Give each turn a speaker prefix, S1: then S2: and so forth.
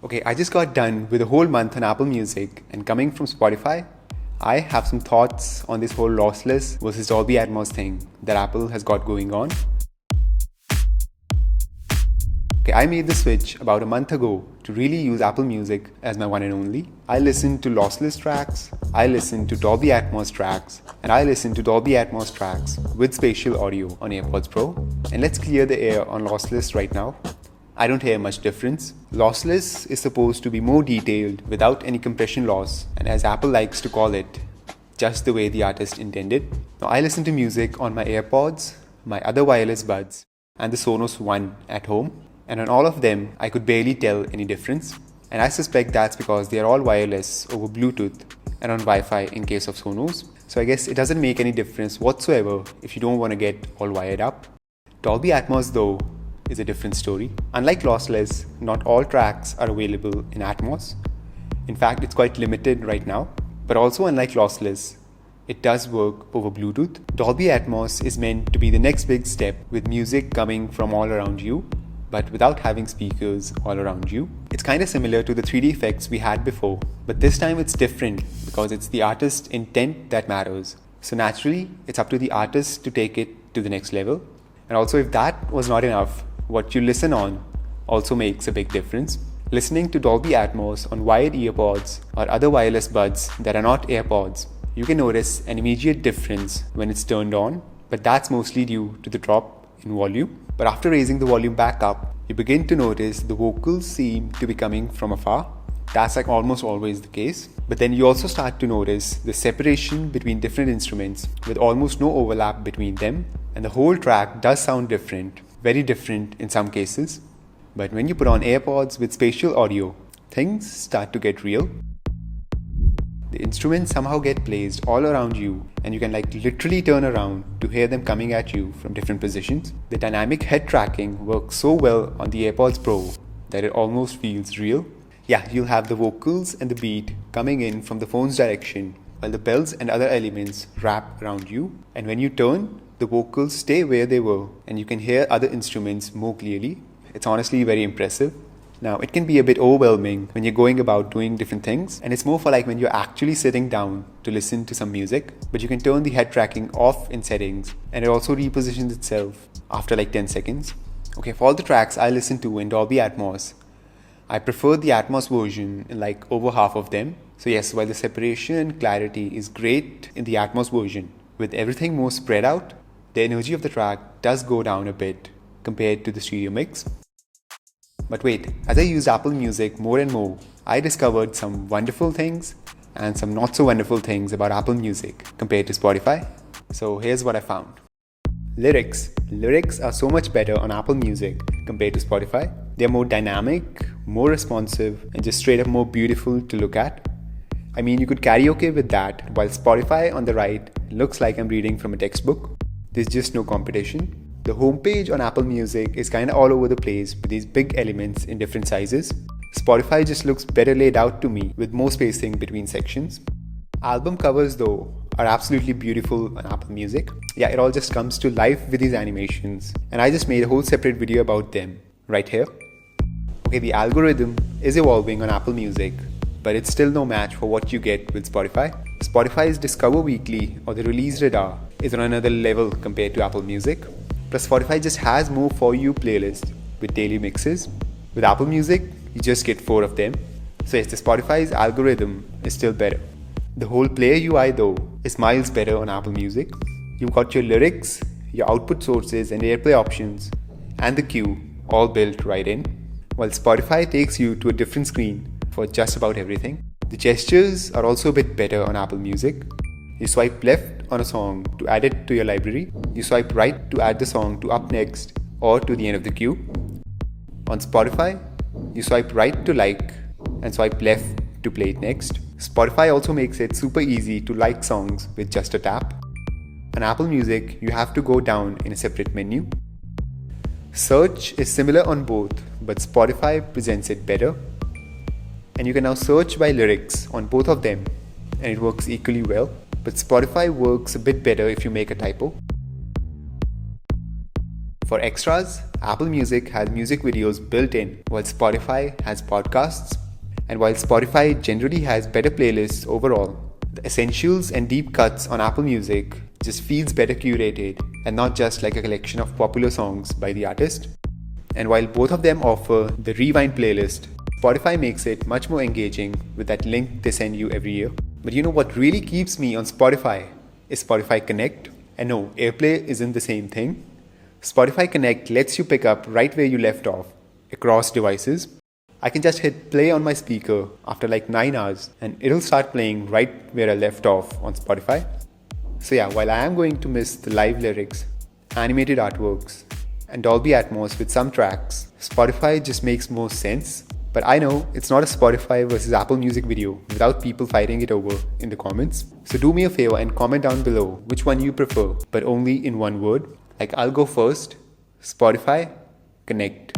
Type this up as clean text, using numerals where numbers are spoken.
S1: Okay, I just got done with a whole month on Apple Music, and coming from Spotify, I have some thoughts on this whole lossless versus Dolby Atmos thing that Apple has got going on. Okay, I made the switch about a month ago to really use Apple Music as my one and only. I listen to lossless tracks, I listen to Dolby Atmos tracks, and I listen to Dolby Atmos tracks with spatial audio on AirPods Pro. And let's clear the air on lossless right now. I don't hear much difference. Lossless is supposed to be more detailed without any compression loss, and as Apple likes to call it, just the way the artist intended. Now I listen to music on my AirPods, my other wireless buds, and the Sonos One at home, and on all of them I could barely tell any difference, and I suspect that's because they are all wireless over Bluetooth and on Wi-Fi in case of Sonos. So I guess it doesn't make any difference whatsoever if you don't want to get all wired up. Dolby Atmos though is a different story. Unlike lossless, not all tracks are available in Atmos. In fact, it's quite limited right now. But also unlike lossless, it does work over Bluetooth. Dolby Atmos is meant to be the next big step with music coming from all around you, but without having speakers all around you. It's kind of similar to the 3D effects we had before, but this time it's different because it's the artist's intent that matters. So naturally, it's up to the artist to take it to the next level. And also, if that was not enough, what you listen on also makes a big difference. Listening to Dolby Atmos on wired earpods or other wireless buds that are not AirPods, you can notice an immediate difference when it's turned on, but that's mostly due to the drop in volume. But after raising the volume back up, you begin to notice the vocals seem to be coming from afar. That's like almost always the case. But then you also start to notice the separation between different instruments with almost no overlap between them, and the whole track does sound different. Very different in some cases. But when you put on AirPods with spatial audio, things start to get real. The instruments somehow get placed all around you, and you can literally turn around to hear them coming at you from different positions. The dynamic head tracking works so well on the AirPods Pro that it almost feels real. Yeah, you'll have the vocals and the beat coming in from the phone's direction, while the bells and other elements wrap around you. And when you turn, the vocals stay where they were, and you can hear other instruments more clearly. It's honestly very impressive. Now, it can be a bit overwhelming when you're going about doing different things, and it's more for when you're actually sitting down to listen to some music, but you can turn the head tracking off in settings, and it also repositions itself after 10 seconds. Okay, for all the tracks I listen to in Dolby Atmos, I prefer the Atmos version in over half of them. So yes, while the separation and clarity is great in the Atmos version, with everything more spread out, the energy of the track does go down a bit compared to the stereo mix. But wait, as I used Apple Music more and more, I discovered some wonderful things and some not so wonderful things about Apple Music compared to Spotify. So here's what I found. Lyrics are so much better on Apple Music compared to Spotify. They're more dynamic, more responsive, and just straight up more beautiful to look at. I mean, you could karaoke with that, while Spotify on the right looks like I'm reading from a textbook. There's just no competition. The homepage on Apple Music is kind of all over the place with these big elements in different sizes. Spotify just looks better laid out to me with more spacing between sections. Album covers though are absolutely beautiful on Apple Music. Yeah, it all just comes to life with these animations, and I just made a whole separate video about them right here. Okay, the algorithm is evolving on Apple Music, but it's still no match for what you get with Spotify. Spotify's Discover Weekly or the Release Radar is on another level compared to Apple Music. Plus, Spotify just has more For You playlists with daily mixes. With Apple Music, you just get 4 of them. So yes, the Spotify's algorithm is still better. The whole player UI though is miles better on Apple Music. You've got your lyrics, your output sources and AirPlay options, and the queue all built right in. While Spotify takes you to a different screen for just about everything. The gestures are also a bit better on Apple Music. You swipe left on a song to add it to your library. You swipe right to add the song to Up Next or to the end of the queue. On Spotify, you swipe right to like and swipe left to play it next. Spotify also makes it super easy to like songs with just a tap. On Apple Music, you have to go down in a separate menu. Search is similar on both, but Spotify presents it better. And you can now search by lyrics on both of them, and it works equally well. But Spotify works a bit better if you make a typo. For extras, Apple Music has music videos built in, while Spotify has podcasts. And while Spotify generally has better playlists overall, the essentials and deep cuts on Apple Music just feels better curated and not just like a collection of popular songs by the artist. And while both of them offer the Rewind playlist, Spotify makes it much more engaging with that link they send you every year. But you know what really keeps me on Spotify is Spotify Connect. And no, AirPlay isn't the same thing. Spotify Connect lets you pick up right where you left off across devices. I can just hit play on my speaker after like 9 hours and it'll start playing right where I left off on Spotify. So yeah, while I am going to miss the live lyrics, animated artworks, and Dolby Atmos with some tracks, Spotify just makes more sense. But I know it's not a Spotify versus Apple Music video without people fighting it over in the comments. So do me a favor and comment down below which one you prefer, but only in one word. Like I'll go first, Spotify Connect.